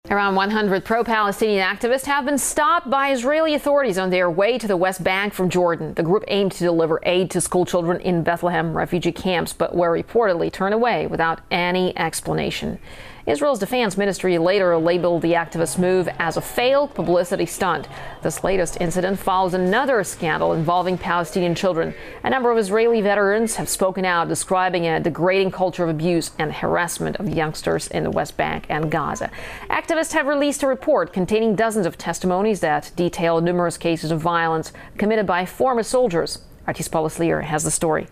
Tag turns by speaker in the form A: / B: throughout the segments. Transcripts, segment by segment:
A: Around 100 pro-Palestinian activists have been stopped by Israeli authorities on their way to the West Bank from Jordan. The group aimed to deliver aid to school children in Bethlehem refugee camps, but were reportedly turned away without any explanation. Israel's defense ministry later labeled the activists' move as a failed publicity stunt. This latest incident follows another scandal involving Palestinian children. A number of Israeli veterans have spoken out, describing a degrading culture of abuse and harassment of youngsters in the West Bank and Gaza. Activists have released a report containing dozens of testimonies that detail numerous cases of violence committed by former soldiers. RT's Paula Sleer has the story.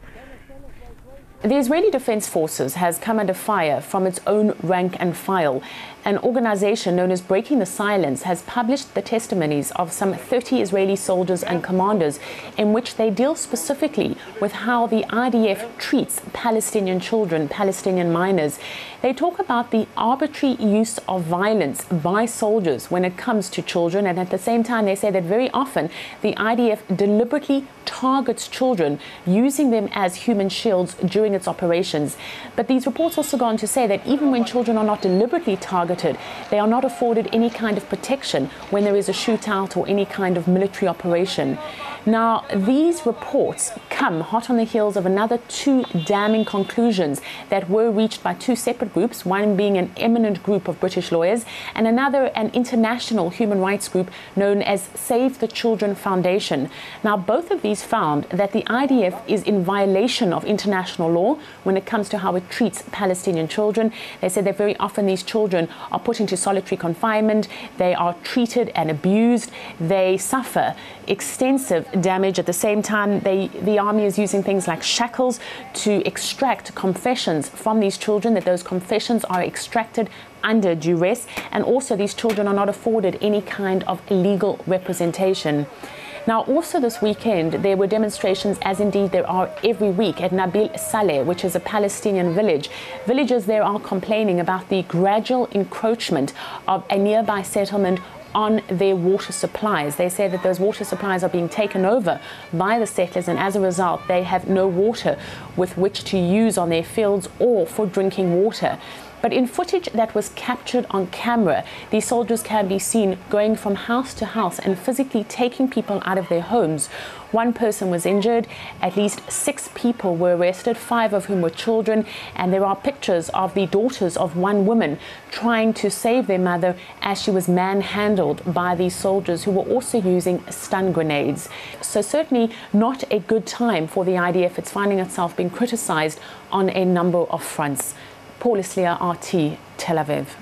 B: The Israeli Defense Forces has come under fire from its own rank and file. An organization known as Breaking the Silence has published the testimonies of some 30 Israeli soldiers and commanders in which they deal specifically with how the IDF treats Palestinian children, Palestinian minors. They talk about the arbitrary use of violence by soldiers when it comes to children, and at the same time they say that very often the IDF deliberately targets children, using them as human shields during its operations. But these reports also go on to say that even when children are not deliberately targeted, they are not afforded any kind of protection when there is a shootout or any kind of military operation. Now, these reports come hot on the heels of another two damning conclusions that were reached by two separate groups, one being an eminent group of British lawyers and another an international human rights group known as Save the Children Foundation. Now, both of these found that the IDF is in violation of international law when it comes to how it treats Palestinian children. They said that very often these children are put into solitary confinement, they are treated and abused, they suffer extensive damage. At the same time, the army is using things like shackles to extract confessions from these children, that those confessions are extracted under duress, and also these children are not afforded any kind of legal representation. Now, also this weekend, there were demonstrations, as indeed there are every week, at Nabil Saleh, which is a Palestinian village. Villagers there are complaining about the gradual encroachment of a nearby settlement on their water supplies. They say that those water supplies are being taken over by the settlers, and as a result, they have no water with which to use on their fields or for drinking water. But in footage that was captured on camera, these soldiers can be seen going from house to house and physically taking people out of their homes. One person was injured, at least 6 people were arrested, 5 of whom were children, and there are pictures of the daughters of one woman trying to save their mother as she was manhandled by these soldiers who were also using stun grenades. So certainly not a good time for the IDF. It's finding itself being criticized on a number of fronts. Paula Sleer, RT, Tel Aviv.